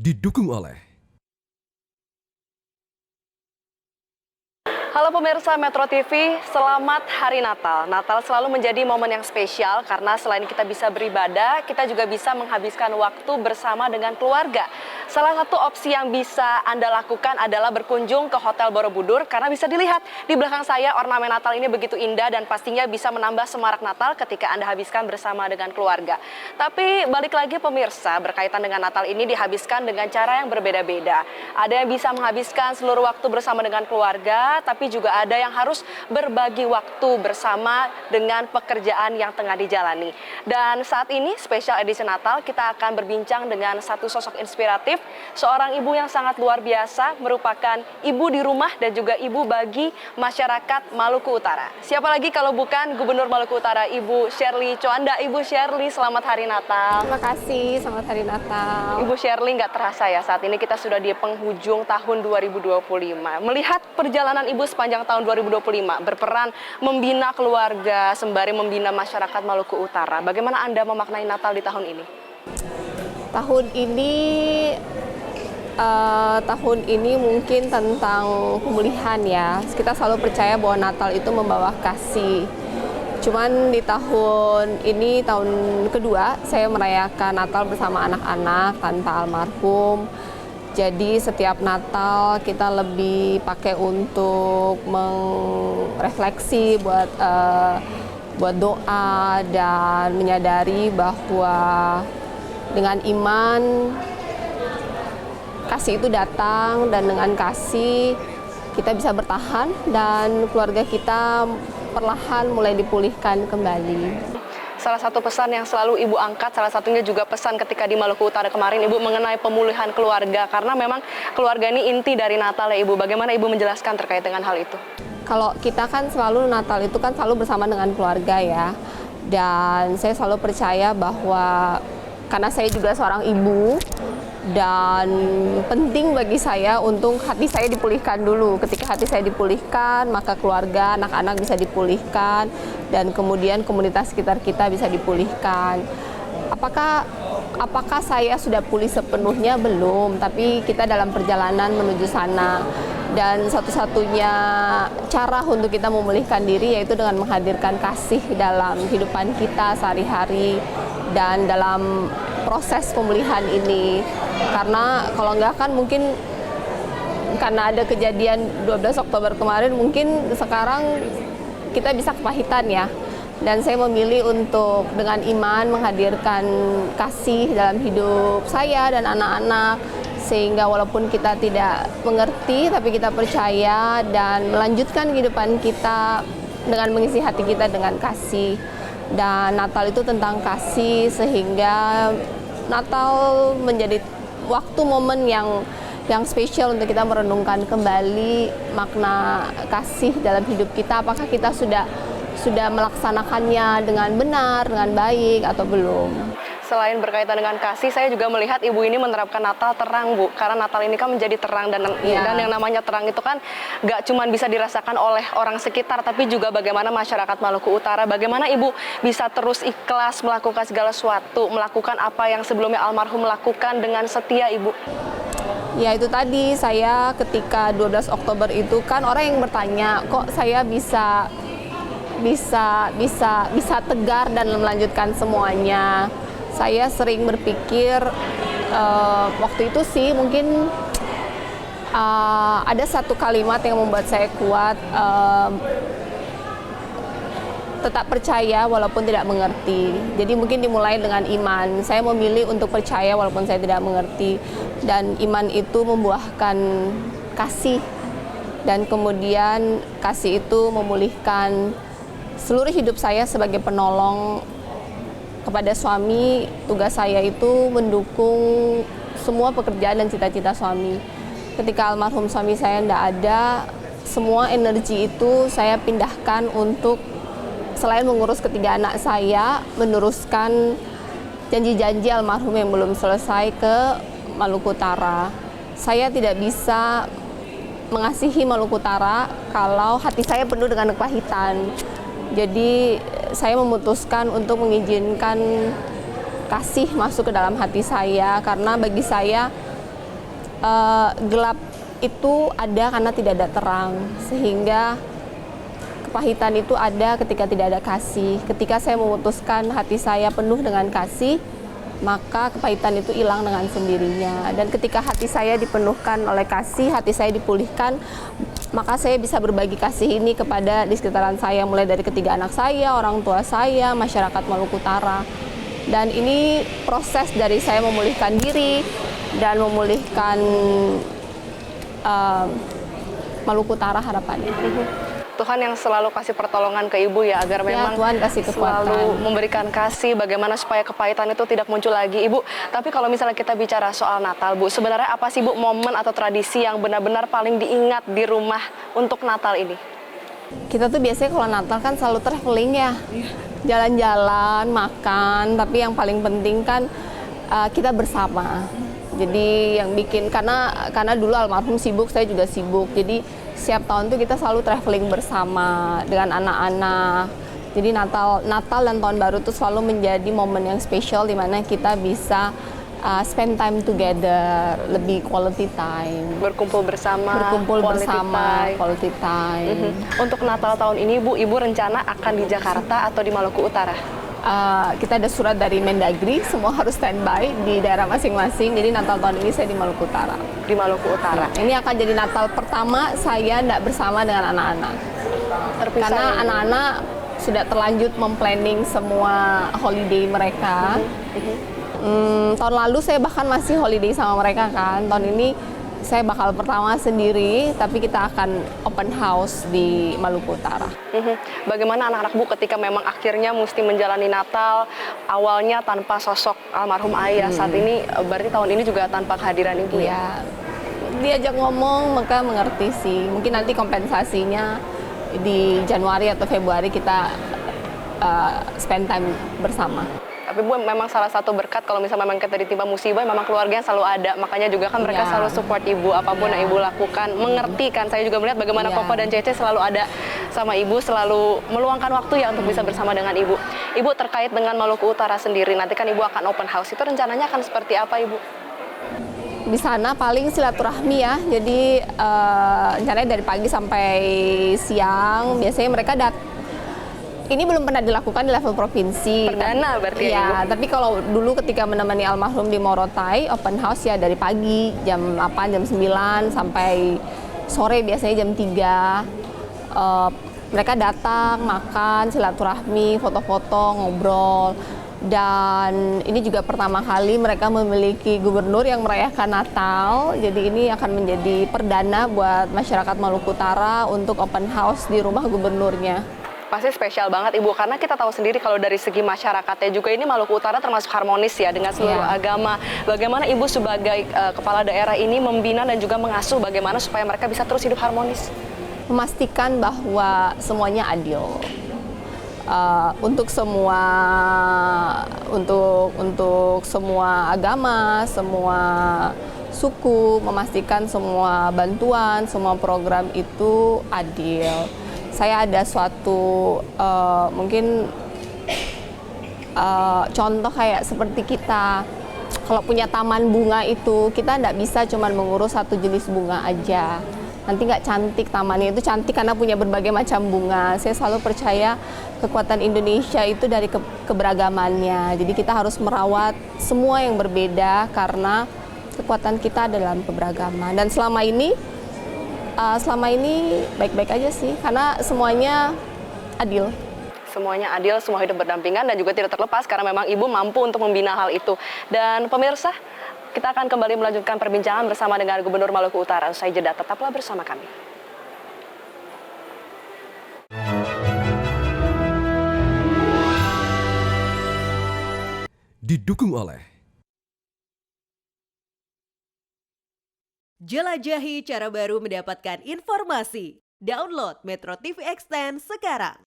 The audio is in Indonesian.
didukung oleh Halo pemirsa Metro TV, selamat Hari Natal. Natal selalu menjadi momen yang spesial karena selain kita bisa beribadah, kita juga bisa menghabiskan waktu bersama dengan keluarga. Salah satu opsi yang bisa Anda lakukan adalah berkunjung ke Hotel Borobudur karena bisa dilihat di belakang saya ornamen Natal ini begitu indah dan pastinya bisa menambah semarak Natal ketika Anda habiskan bersama dengan keluarga. Tapi balik lagi pemirsa, berkaitan dengan Natal ini dihabiskan dengan cara yang berbeda-beda. Ada yang bisa menghabiskan seluruh waktu bersama dengan keluarga, tapi juga ada yang harus berbagi waktu bersama dengan pekerjaan yang tengah dijalani. Dan saat ini spesial edisi Natal kita akan berbincang dengan satu sosok inspiratif, seorang ibu yang sangat luar biasa, merupakan ibu di rumah dan juga ibu bagi masyarakat Maluku Utara. Siapa lagi kalau bukan Gubernur Maluku Utara, Ibu Sherly Coanda. Ibu Sherly, selamat Hari Natal. Terima kasih, selamat Hari Natal. Ibu Sherly, nggak terasa ya saat ini kita sudah di penghujung tahun 2025. Melihat perjalanan Ibu sepanjang tahun 2025, berperan membina keluarga sembari membina masyarakat Maluku Utara. Bagaimana Anda memaknai Natal di tahun ini? Tahun ini mungkin tentang pemulihan ya. Kita selalu percaya bahwa Natal itu membawa kasih. Cuman di tahun ini, tahun kedua, saya merayakan Natal bersama anak-anak tanpa almarhum. Jadi setiap Natal kita lebih pakai untuk merefleksi, buat doa dan menyadari bahwa dengan iman kasih itu datang, dan dengan kasih kita bisa bertahan dan keluarga kita perlahan mulai dipulihkan kembali. Salah satu pesan yang selalu Ibu angkat, salah satunya juga pesan ketika di Maluku Utara kemarin, Ibu, mengenai pemulihan keluarga. Karena memang keluarga ini inti dari Natal ya Ibu. Bagaimana Ibu menjelaskan terkait dengan hal itu? Kalau kita kan selalu Natal itu kan selalu bersama dengan keluarga ya. Dan saya selalu percaya bahwa karena saya juga seorang ibu, dan penting bagi saya untuk hati saya dipulihkan dulu. Ketika hati saya dipulihkan, maka keluarga, anak-anak bisa dipulihkan, dan kemudian komunitas sekitar kita bisa dipulihkan. Apakah saya sudah pulih sepenuhnya? Belum, tapi kita dalam perjalanan menuju sana. Dan satu-satunya cara untuk kita memulihkan diri yaitu dengan menghadirkan kasih dalam kehidupan kita sehari-hari dan dalam proses pemulihan ini. Karena kalau enggak kan mungkin karena ada kejadian 12 Oktober kemarin, mungkin sekarang kita bisa kepahitan ya. Dan saya memilih untuk dengan iman menghadirkan kasih dalam hidup saya dan anak-anak, sehingga walaupun kita tidak mengerti tapi kita percaya dan melanjutkan kehidupan kita dengan mengisi hati kita dengan kasih. Dan Natal itu tentang kasih, sehingga Natal menjadi waktu momen yang spesial untuk kita merenungkan kembali makna kasih dalam hidup kita. Apakah kita sudah melaksanakannya dengan benar, dengan baik atau belum? Selain berkaitan dengan kasih, saya juga melihat Ibu ini menerapkan Natal terang, Bu. Karena Natal ini kan menjadi terang, dan yang namanya terang itu kan gak cuma bisa dirasakan oleh orang sekitar, tapi juga bagaimana masyarakat Maluku Utara. Bagaimana Ibu bisa terus ikhlas melakukan segala sesuatu, melakukan apa yang sebelumnya almarhum lakukan dengan setia, Ibu? Ya itu tadi, saya ketika 12 Oktober itu kan orang yang bertanya, kok saya bisa tegar dan melanjutkan semuanya. Saya sering berpikir waktu itu sih mungkin ada satu kalimat yang membuat saya kuat, tetap percaya walaupun tidak mengerti. Jadi mungkin dimulai dengan iman. Saya memilih untuk percaya walaupun saya tidak mengerti, dan iman itu membuahkan kasih, dan kemudian kasih itu memulihkan seluruh hidup saya sebagai penolong kepada suami. Tugas saya itu mendukung semua pekerjaan dan cita-cita suami. Ketika almarhum suami saya tidak ada, semua energi itu saya pindahkan untuk selain mengurus ketiga anak saya, meneruskan janji-janji almarhum yang belum selesai ke Maluku Utara. Saya tidak bisa mengasihi Maluku Utara kalau hati saya penuh dengan kepahitan. Jadi saya memutuskan untuk mengizinkan kasih masuk ke dalam hati saya, karena bagi saya gelap itu ada karena tidak ada terang, sehingga kepahitan itu ada ketika tidak ada kasih. Ketika saya memutuskan hati saya penuh dengan kasih, maka kepahitan itu hilang dengan sendirinya. Dan ketika hati saya dipenuhkan oleh kasih, hati saya dipulihkan, maka saya bisa berbagi kasih ini kepada di sekitaran saya, mulai dari ketiga anak saya, orang tua saya, masyarakat Maluku Utara. Dan ini proses dari saya memulihkan diri dan memulihkan Maluku Utara harapannya. Tuhan yang selalu kasih pertolongan ke Ibu ya, agar memang Tuhan kasih kekuatan, selalu memberikan kasih, bagaimana supaya kepahitan itu tidak muncul lagi, Ibu. Tapi kalau misalnya kita bicara soal Natal, Bu, sebenarnya apa sih, Bu, momen atau tradisi yang benar-benar paling diingat di rumah untuk Natal ini? Kita tuh biasanya kalau Natal kan selalu traveling ya, jalan-jalan, makan, tapi yang paling penting kan kita bersama. Jadi yang bikin, karena dulu almarhum sibuk, saya juga sibuk, jadi setiap tahun tuh kita selalu traveling bersama dengan anak-anak. Jadi Natal dan Tahun Baru tuh selalu menjadi momen yang spesial di mana kita bisa spend time together, lebih quality time. Berkumpul bersama, quality time. Untuk Natal tahun ini, Bu, Ibu rencana akan di Jakarta atau di Maluku Utara? Kita ada surat dari Mendagri, semua harus standby di daerah masing-masing. Jadi Natal tahun ini saya di Maluku Utara. Di Maluku Utara. Ini akan jadi Natal pertama saya tidak bersama dengan anak-anak. Karena anak-anak sudah terlanjut memplanning semua holiday mereka. Tahun lalu saya bahkan masih holiday sama mereka kan. Tahun ini saya bakal pertama sendiri, tapi kita akan open house di Maluku Utara. Bagaimana anak-anak Bu ketika memang akhirnya mesti menjalani Natal, awalnya tanpa sosok almarhum ayah, saat ini berarti tahun ini juga tanpa kehadiran Ibu ya? Diajak ngomong maka mengerti sih. Mungkin nanti kompensasinya di Januari atau Februari kita spend time bersama. Tapi Bu, memang salah satu berkat kalau misalnya memang kita ditimpa musibah, memang keluarganya selalu ada. Makanya juga kan mereka selalu support Ibu, apapun yang Ibu lakukan. Mengerti kan, saya juga melihat bagaimana Koko dan Cece selalu ada sama Ibu, selalu meluangkan waktu ya untuk bisa bersama dengan Ibu. Ibu, terkait dengan Maluku Utara sendiri, nanti kan Ibu akan open house, itu rencananya akan seperti apa, Ibu? Di sana paling silaturahmi ya, jadi rencananya dari pagi sampai siang. Biasanya mereka ini belum pernah dilakukan di level provinsi. Perdana berarti ya, Ibu? Tapi kalau dulu ketika menemani almarhum di Morotai, open house ya dari pagi, jam 8, jam 9, sampai sore biasanya jam 3. Mereka datang, makan, silaturahmi, foto-foto, ngobrol. Dan ini juga pertama kali mereka memiliki gubernur yang merayakan Natal. Jadi ini akan menjadi perdana buat masyarakat Maluku Utara untuk open house di rumah gubernurnya. Pasti spesial banget Ibu, karena kita tahu sendiri kalau dari segi masyarakatnya juga ini Maluku Utara termasuk harmonis ya dengan seluruh agama. Bagaimana Ibu sebagai kepala daerah ini membina dan juga mengasuh bagaimana supaya mereka bisa terus hidup harmonis? Memastikan bahwa semuanya adil. Untuk semua agama, semua suku, memastikan semua bantuan, semua program itu adil. Saya ada suatu mungkin contoh kayak seperti kita kalau punya taman bunga itu, kita tidak bisa cuma mengurus satu jenis bunga aja. Nanti nggak cantik, tamannya itu cantik karena punya berbagai macam bunga. Saya selalu percaya kekuatan Indonesia itu dari keberagamannya. Jadi kita harus merawat semua yang berbeda karena kekuatan kita dalam keberagaman. Dan selama ini baik-baik aja sih, karena semuanya adil. Semuanya adil, semua hidup berdampingan dan juga tidak terlepas karena memang Ibu mampu untuk membina hal itu. Dan pemirsa, kita akan kembali melanjutkan perbincangan bersama dengan Gubernur Maluku Utara. Usai jeda, tetaplah bersama kami. Didukung oleh jelajahi cara baru mendapatkan informasi. Download Metro TV Extend sekarang.